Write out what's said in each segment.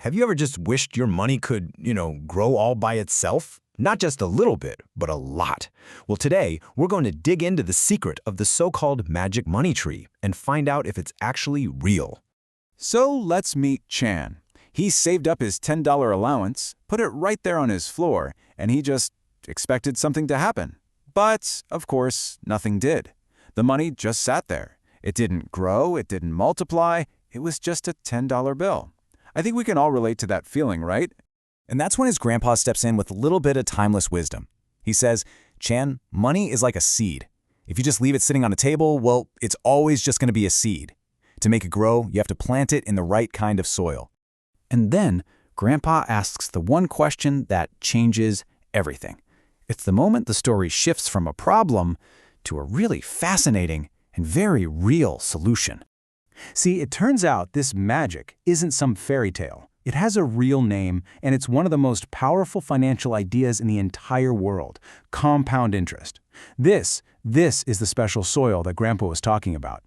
Have you ever just wished your money could, grow all by itself? Not just a little bit, but a lot. Well, today, we're going to dig into the secret of the so-called magic money tree and find out if it's actually real. So let's meet Chan. He saved up his $10 allowance, put it right there on his floor, and he just expected something to happen. But, of course, nothing did. The money just sat there. It didn't grow, it didn't multiply, it was just a $10 bill. I think we can all relate to that feeling, right? And that's when his grandpa steps in with a little bit of timeless wisdom. He says, Chan, money is like a seed. If you just leave it sitting on a table, well, it's always just going to be a seed. To make it grow, you have to plant it in the right kind of soil. And then, Grandpa asks the one question that changes everything. It's the moment the story shifts from a problem to a really fascinating and very real solution. See, it turns out this magic isn't some fairy tale. It has a real name, and it's one of the most powerful financial ideas in the entire world: compound interest. This is the special soil that Grandpa was talking about.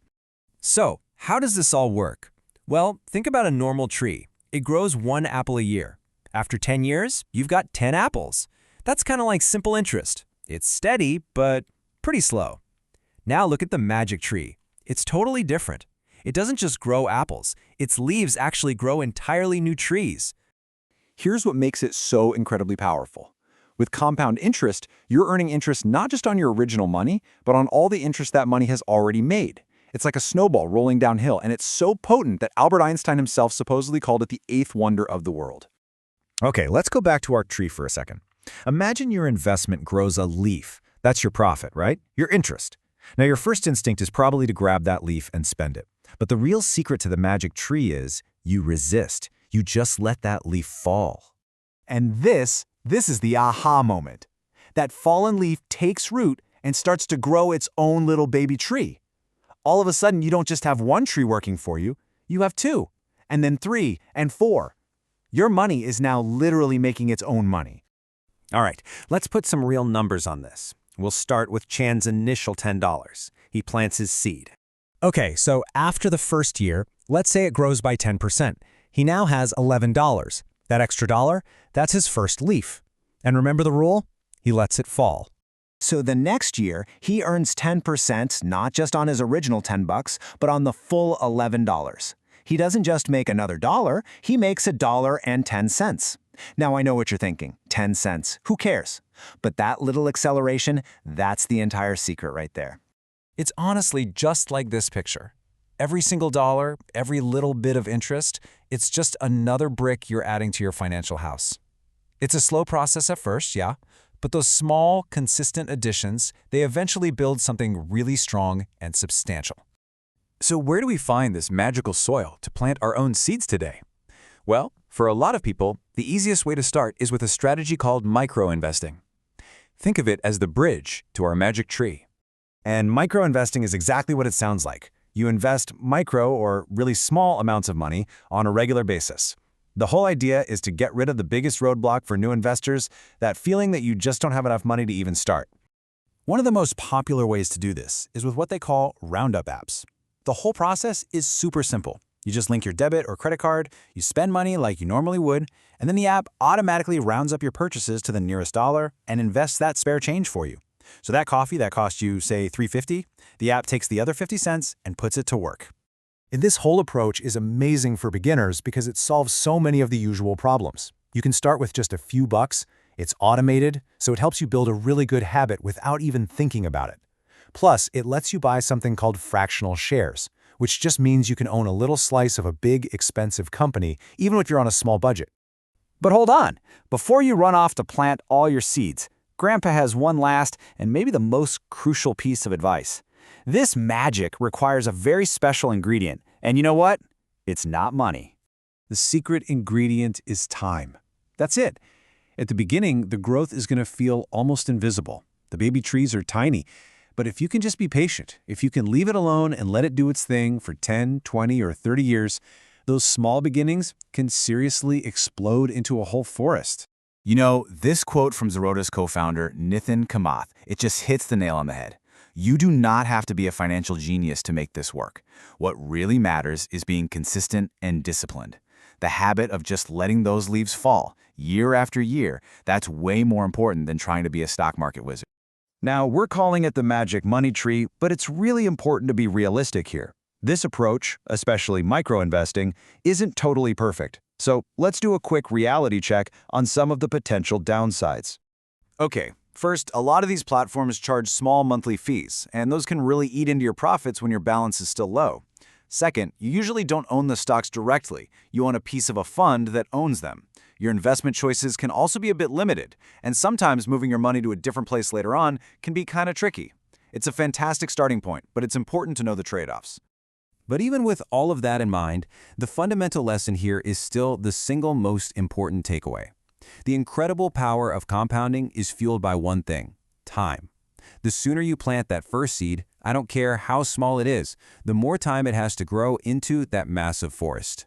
So, how does this all work? Well, think about a normal tree. It grows 1 apple a year. After 10 years, you've got 10 apples. That's kind of like simple interest. It's steady, but pretty slow. Now look at the magic tree. It's totally different. It doesn't just grow apples. Its leaves actually grow entirely new trees. Here's what makes it so incredibly powerful. With compound interest, you're earning interest not just on your original money, but on all the interest that money has already made. It's like a snowball rolling downhill, and it's so potent that Albert Einstein himself supposedly called it the 8th wonder of the world. Okay, let's go back to our tree for a second. Imagine your investment grows a leaf. That's your profit, right? Your interest. Now, your first instinct is probably to grab that leaf and spend it. But the real secret to the magic tree is you resist. You just let that leaf fall. And this is the aha moment. That fallen leaf takes root and starts to grow its own little baby tree. All of a sudden, you don't just have one tree working for you, you have 2, and then 3, and 4. Your money is now literally making its own money. All right, let's put some real numbers on this. We'll start with Chan's initial $10. He plants his seed. Okay, so after the first year, let's say it grows by 10%. He now has $11. That extra dollar, that's his first leaf. And remember the rule? He lets it fall. So the next year, he earns 10% not just on his original $10, but on the full $11. He doesn't just make another dollar, he makes $1.10. Now I know what you're thinking, 10 cents, who cares? But that little acceleration, that's the entire secret right there. It's honestly just like this picture. Every single dollar, every little bit of interest, it's just another brick you're adding to your financial house. It's a slow process at first, yeah, but those small, consistent additions, they eventually build something really strong and substantial. So where do we find this magical soil to plant our own seeds today? Well, for a lot of people, the easiest way to start is with a strategy called micro-investing. Think of it as the bridge to our magic tree. And micro-investing is exactly what it sounds like. You invest micro or really small amounts of money on a regular basis. The whole idea is to get rid of the biggest roadblock for new investors, that feeling that you just don't have enough money to even start. One of the most popular ways to do this is with what they call roundup apps. The whole process is super simple. You just link your debit or credit card, you spend money like you normally would, and then the app automatically rounds up your purchases to the nearest dollar and invests that spare change for you. So that coffee that cost you, say, $3.50, the app takes the other 50 cents and puts it to work. And this whole approach is amazing for beginners because it solves so many of the usual problems. You can start with just a few bucks, it's automated, so it helps you build a really good habit without even thinking about it. Plus, it lets you buy something called fractional shares, which just means you can own a little slice of a big, expensive company, even if you're on a small budget. But hold on, before you run off to plant all your seeds, Grandpa has one last and maybe the most crucial piece of advice. This magic requires a very special ingredient, and you know what? It's not money. The secret ingredient is time. That's it. At the beginning, the growth is going to feel almost invisible. The baby trees are tiny. But if you can just be patient, if you can leave it alone and let it do its thing for 10, 20, or 30 years, those small beginnings can seriously explode into a whole forest. You know, this quote from Zeroda's co-founder, Nitin Kamath, it just hits the nail on the head. You do not have to be a financial genius to make this work. What really matters is being consistent and disciplined. The habit of just letting those leaves fall, year after year, that's way more important than trying to be a stock market wizard. Now, we're calling it the magic money tree, but it's really important to be realistic here. This approach, especially micro-investing, isn't totally perfect. So let's do a quick reality check on some of the potential downsides. Okay, first, a lot of these platforms charge small monthly fees, and those can really eat into your profits when your balance is still low. Second, you usually don't own the stocks directly. You own a piece of a fund that owns them. Your investment choices can also be a bit limited, and sometimes moving your money to a different place later on can be kind of tricky. It's a fantastic starting point, but it's important to know the trade-offs. But even with all of that in mind, the fundamental lesson here is still the single most important takeaway. The incredible power of compounding is fueled by one thing: time. The sooner you plant that first seed, I don't care how small it is, the more time it has to grow into that massive forest.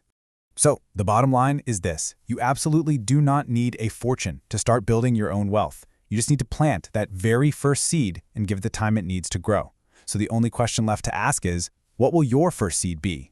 So, the bottom line is this. You absolutely do not need a fortune to start building your own wealth. You just need to plant that very first seed and give it the time it needs to grow. So the only question left to ask is, what will your first seed be?